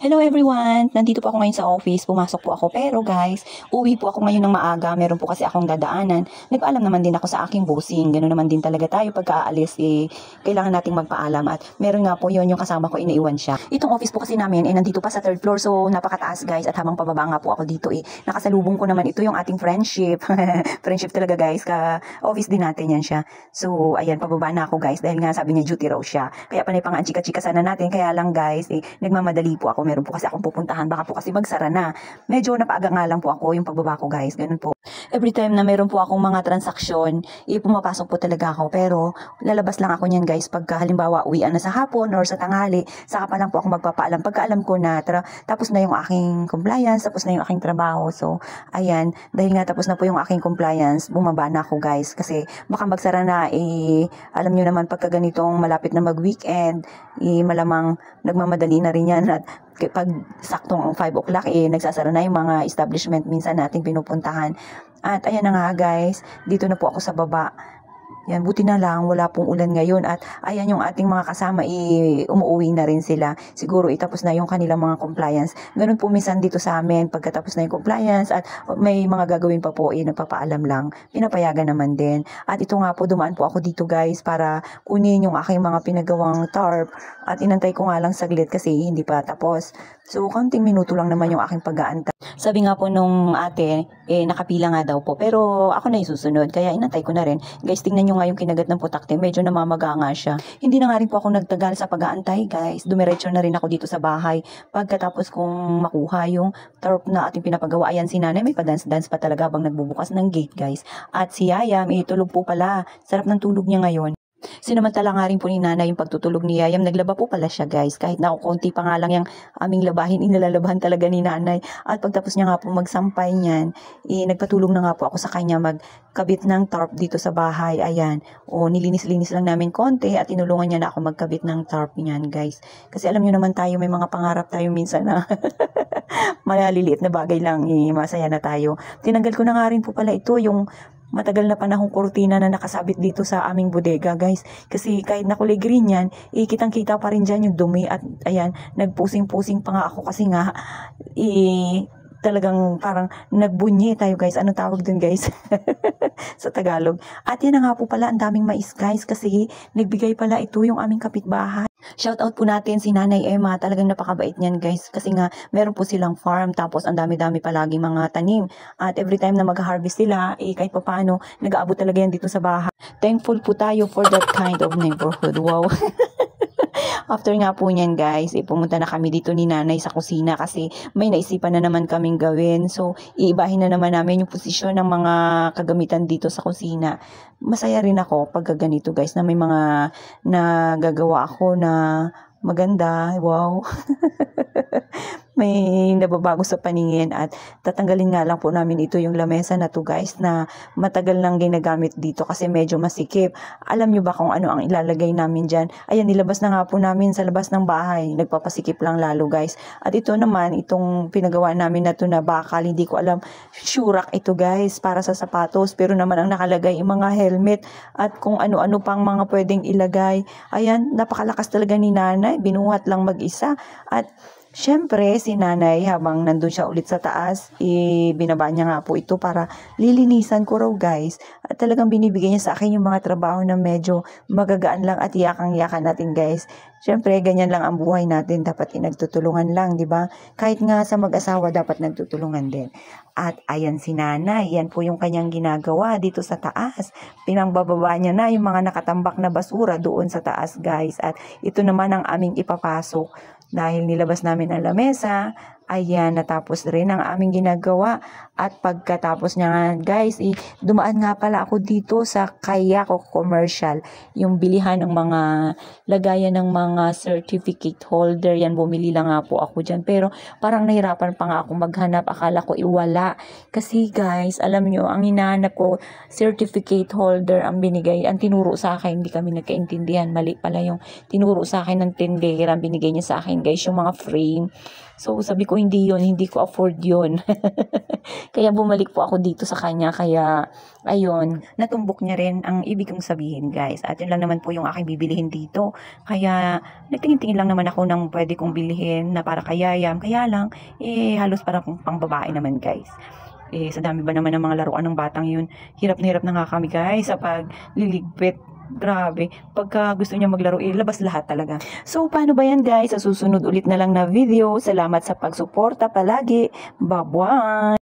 Hello everyone! Nandito po ako ngayon sa office. Pumasok po ako. Pero guys, uwi po ako ngayon ng maaga. Meron po kasi akong dadaanan. Nagpaalam naman din ako sa aking bossing. Ganoon naman din talaga tayo pagka aalis. Kailangan nating magpaalam. At meron nga po yun yung kasama ko, inaiwan siya. Itong office po kasi namin, nandito pa sa third floor. So, napakataas guys. At habang pababa nga po ako dito, nakasalubong ko naman ito yung ating friendship. Friendship talaga guys. Ka-office din natin yan siya. So, ayan, pababa na ako guys. Dahil nga sabi niya duty raw siya. Kaya panay pang chika-chika sana natin. Kaya lang guys, nagmamadali po ako. Meron po kasi akong pupuntahan, baka po kasi magsara na. Medyo napaaga nga lang po ako yung pagbaba ko guys, ganun po. Every time na meron po akong mga transaksyon, pumapasok po talaga ako. Pero lalabas lang ako niyan guys pagka halimbawa uwian na sa hapon or sa tanghali, saka pa lang po ako magpapaalam. Pagka alam ko na tapos na yung aking compliance, tapos na yung aking trabaho. So, ayan, dahil nga tapos na po yung aking compliance, bumaba na ako guys. Kasi baka magsara na, alam nyo naman pagka ganitong malapit na mag-weekend, malamang nagmamadali na rin yan at pag saktong 5 o'clock, nagsasara na yung mga establishment minsan nating pinupuntahan. At ayan na nga guys, dito na po ako sa baba. Yan, buti na lang, wala pong ulan ngayon at ayan yung ating mga kasama, umuwi na rin sila. Siguro itapos na yung kanilang mga compliance. Ganun po minsan dito sa amin, pagkatapos na yung compliance at may mga gagawin pa po, nagpapaalam lang. Pinapayagan naman din. At ito nga po, dumaan po ako dito guys para kunin yung aking mga pinagawang tarp. At inantay ko nga lang saglit kasi hindi pa tapos. So, konting minuto lang naman yung aking pag-aantay. Sabi nga po nung ate, nakapila nga daw po. Pero ako na yung susunod, kaya inantay ko na rin. Guys, tingnan nyo nga yung kinagat ng putakte. Medyo namamaga nga siya. Hindi na nga rin po ako nagtagal sa pag-aantay, guys. Dumiretso na rin ako dito sa bahay. Pagkatapos kong makuha yung tarp na ating pinapagawa, ayan si nanay, may pa-dance-dance pa talaga habang nagbubukas ng gate, guys. At si Yayam, tulog po pala. Sarap ng tulog niya ngayon. Sinamantala nga rin po ni nanay yung pagtutulog ni Yayam. Naglaba po pala siya guys. Kahit na konti pa nga lang yung aming labahin, inilalabahan talaga ni nanay. At pagtapos niya nga po magsampay niyan, nagpatulong na nga po ako sa kanya magkabit ng tarp dito sa bahay. Ayan. Nilinis-linis lang namin konti at tinulungan niya na ako magkabit ng tarp niyan guys. Kasi alam niyo naman tayo, may mga pangarap tayo minsan na maliliit na bagay lang, masaya na tayo. Tinanggal ko na nga rin po pala ito, yung matagal na panahong kurtina na nakasabit dito sa aming bodega guys. Kasi kahit na kulay green yan, kitang-kita pa rin dyan yung dumi. At ayan, nagpusing-pusing pa nga ako kasi nga, talagang parang nagbunyi tayo guys. Anong tawag dun guys? Sa Tagalog. At yan na nga po pala, ang daming mais guys kasi nagbigay pala ito yung aming kapitbahay. Shout out po natin si Nanay Emma, talagang napakabait niyan guys kasi nga meron po silang farm tapos ang dami-dami palagi mga tanim at every time na mag-harvest sila, kahit pa paano nag-aabot talaga yan dito sa bahay. Thankful po tayo for that kind of neighborhood. Wow. After nga po niyan guys, pumunta na kami dito ni nanay sa kusina kasi may naisipan na naman kaming gawin. So, iibahin na naman namin yung posisyon ng mga kagamitan dito sa kusina. Masaya rin ako pag ganito guys na may mga nagagawa ako na maganda. Wow. May nababago sa paningin at tatanggalin nga lang po namin ito yung lamesa na to guys na matagal nang ginagamit dito kasi medyo masikip. Alam nyo ba kung ano ang ilalagay namin dyan? Ayan, nilabas na nga po namin sa labas ng bahay. Nagpapasikip lang lalo guys. At ito naman, itong pinagawa namin na to na bakal, hindi ko alam, shurak ito guys para sa sapatos. Pero naman ang nakalagay yung mga helmet at kung ano-ano pang mga pwedeng ilagay. Ayan, napakalakas talaga ni nanay. Binuhat lang mag-isa at syempre, si nanay habang nandun siya ulit sa taas, binaba niya nga po ito para lilinisan ko raw guys. At talagang binibigay niya sa akin yung mga trabaho na medyo magagaan lang at yakang-yakan natin guys. Syempre, ganyan lang ang buhay natin. Dapat nagtutulungan lang, di ba? Kahit nga sa mag-asawa, dapat nagtutulungan din. At ayan si nanay, yan po yung kanyang ginagawa dito sa taas. Pinangbababa niya na yung mga nakatambak na basura doon sa taas guys. At ito naman ang aming ipapasok. Dahil nilabas namin ang lamesa, ayan, natapos rin ang aming ginagawa. At pagkatapos niya nga, guys, dumaan nga pala ako dito sa Kayako Commercial. Yung bilihan ng mga lagayan ng mga certificate holder. Yan, bumili lang nga po ako dyan. Pero parang nahirapan pa nga ako maghanap. Akala ko iwala. Kasi guys, alam nyo, ang hinahanap ko, certificate holder ang binigay. Ang tinuro sa akin, hindi kami nagkaintindihan. Mali pala yung tinuro sa akin ng tindera. Ang binigay niya sa akin, guys, yung mga frame. So, sabi ko, hindi ko afford yun. Kaya bumalik po ako dito sa kanya. Kaya, ayun, natumbok niya rin ang ibig kong sabihin, guys. At yun lang naman po yung aking bibilihin dito. Kaya, nagtingin-tingin lang naman ako ng pwede kong bilhin na para kayayam. Kaya lang, halos parang pang babae naman, guys. Sa dami ba naman ng mga laruan ng batang yun, hirap na nga kami, guys, sa pagliligpit. Grabe, pagka gusto niya maglaro, labas lahat talaga. So, paano ba yan, guys? Sa susunod ulit na lang na video. Salamat sa pagsuporta palagi. Bye-bye!